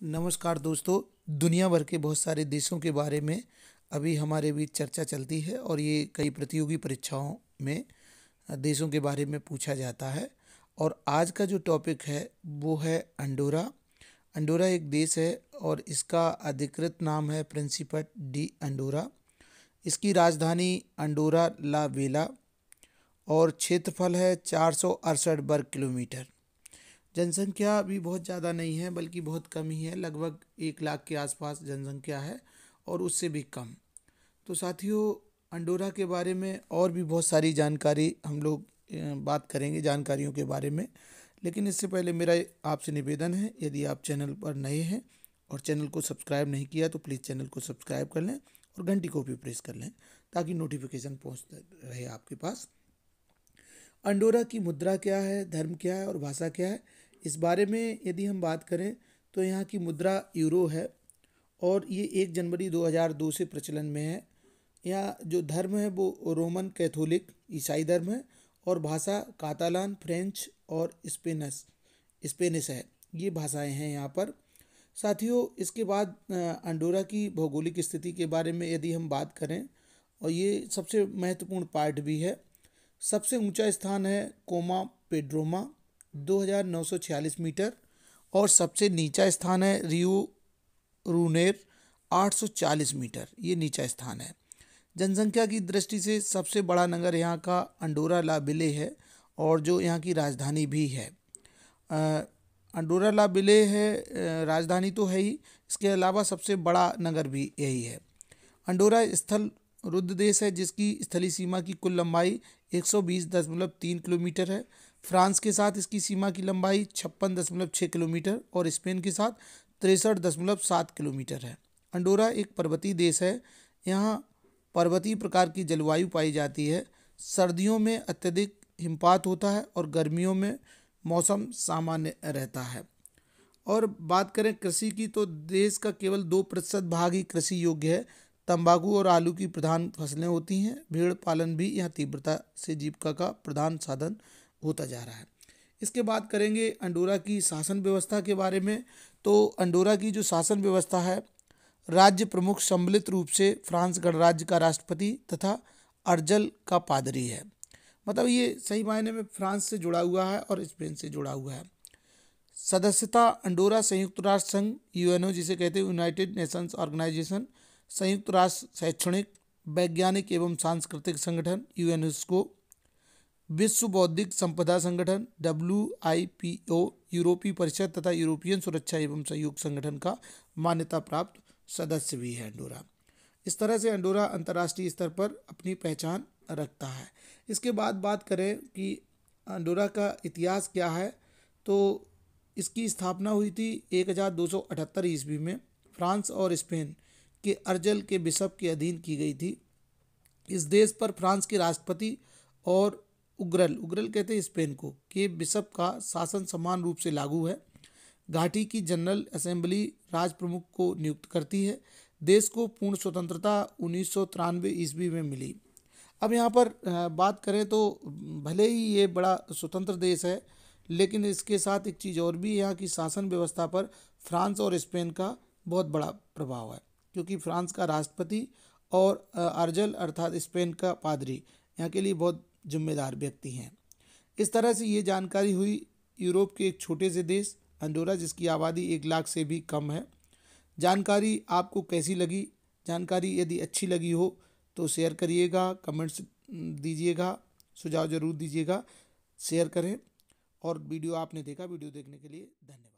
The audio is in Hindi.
नमस्कार दोस्तों। दुनिया भर के बहुत सारे देशों के बारे में अभी हमारे बीच चर्चा चलती है और ये कई प्रतियोगी परीक्षाओं में देशों के बारे में पूछा जाता है। और आज का जो टॉपिक है वो है अंडोरा। अंडोरा एक देश है और इसका अधिकृत नाम है प्रिंसिपट डी अंडोरा। इसकी राजधानी अंडोरा ला वेला और क्षेत्रफल है 468 वर्ग किलोमीटर। जनसंख्या भी बहुत ज़्यादा नहीं है बल्कि बहुत कम ही है, लगभग 1 लाख के आसपास जनसंख्या है और उससे भी कम। तो साथियों, अंडोरा के बारे में और भी बहुत सारी जानकारी हम लोग बात करेंगे जानकारियों के बारे में। लेकिन इससे पहले मेरा आपसे निवेदन है, यदि आप चैनल पर नए हैं और चैनल को सब्सक्राइब नहीं किया तो प्लीज़ चैनल को सब्सक्राइब कर लें और घंटी को भी प्रेस कर लें ताकि नोटिफिकेशन पहुंचता रहे आपके पास। अंडोरा की मुद्रा क्या है, धर्म क्या है और भाषा क्या है, इस बारे में यदि हम बात करें तो यहाँ की मुद्रा यूरो है और ये 1 जनवरी 2002 से प्रचलन में है। यहाँ जो धर्म है वो रोमन कैथोलिक ईसाई धर्म है और भाषा कातालान, फ्रेंच और स्पेनिश है। ये भाषाएं हैं यहाँ पर। साथियों, इसके बाद अंडोरा की भौगोलिक स्थिति के बारे में यदि हम बात करें, और ये सबसे महत्वपूर्ण पार्ट भी है। सबसे ऊंचा स्थान है कोमा पेड्रोमा 2946 मीटर और सबसे नीचा स्थान है रियो रूनेर 840 मीटर। ये नीचा स्थान है। जनसंख्या की दृष्टि से सबसे बड़ा नगर यहाँ का अंडोरा ला विले है और जो यहाँ की राजधानी भी है। अंडोरा ला विले है, राजधानी तो है ही, इसके अलावा सबसे बड़ा नगर भी यही है। अंडोरा स्थल रुद्ध देश है जिसकी स्थलीय सीमा की कुल लंबाई 120.3 किलोमीटर है। फ्रांस के साथ इसकी सीमा की लंबाई 56.6 किलोमीटर और स्पेन के साथ 63.7 किलोमीटर है। अंडोरा एक पर्वतीय देश है। यहाँ पर्वतीय प्रकार की जलवायु पाई जाती है। सर्दियों में अत्यधिक हिमपात होता है और गर्मियों में मौसम सामान्य रहता है। और बात करें कृषि की तो देश का केवल 2% भाग ही कृषि योग्य है। तंबाकू और आलू की प्रधान फसलें होती हैं। भेड़ पालन भी यहाँ तीव्रता से जीविका का प्रधान साधन होता जा रहा है। इसके बाद करेंगे अंडोरा की शासन व्यवस्था के बारे में। तो अंडोरा की जो शासन व्यवस्था है, राज्य प्रमुख सम्मिलित रूप से फ्रांस गणराज्य का राष्ट्रपति तथा अर्जल का पादरी है। मतलब ये सही मायने में फ्रांस से जुड़ा हुआ है और स्पेन से जुड़ा हुआ है। सदस्यता अंडोरा संयुक्त राष्ट्र संघ यूएनओ जिसे कहते हैं यूनाइटेड नेशंस ऑर्गेनाइजेशन, संयुक्त राष्ट्र शैक्षणिक वैज्ञानिक एवं सांस्कृतिक संगठन यूनेस्को, विश्व बौद्धिक संपदा संगठन WIPO, यूरोपीय परिषद तथा यूरोपियन सुरक्षा एवं सहयोग संगठन का मान्यता प्राप्त सदस्य भी है अंडोरा। इस तरह से अंडोरा अंतर्राष्ट्रीय स्तर पर अपनी पहचान रखता है। इसके बाद बात करें कि अंडोरा का इतिहास क्या है, तो इसकी स्थापना हुई थी 1278 ईस्वी में फ्रांस और स्पेन के अर्जल के बिशप के अधीन की गई थी। इस देश पर फ्रांस के राष्ट्रपति और उग्रल कहते हैं स्पेन को के बिशप का शासन समान रूप से लागू है। घाटी की जनरल असेंबली राज प्रमुख को नियुक्त करती है। देश को पूर्ण स्वतंत्रता 1993 ईस्वी में मिली। अब यहाँ पर बात करें तो भले ही ये बड़ा स्वतंत्र देश है, लेकिन इसके साथ एक चीज़ और भी, यहाँ की शासन व्यवस्था पर फ्रांस और स्पेन का बहुत बड़ा प्रभाव है, क्योंकि फ्रांस का राष्ट्रपति और अर्जल अर्थात स्पेन का पादरी यहाँ के लिए बहुत जिम्मेदार व्यक्ति हैं। इस तरह से ये जानकारी हुई यूरोप के एक छोटे से देश अंडोरा जिसकी आबादी 1 लाख से भी कम है। जानकारी आपको कैसी लगी? जानकारी यदि अच्छी लगी हो तो शेयर करिएगा, कमेंट्स दीजिएगा, सुझाव जरूर दीजिएगा, शेयर करें। और वीडियो आपने देखा, वीडियो देखने के लिए धन्यवाद।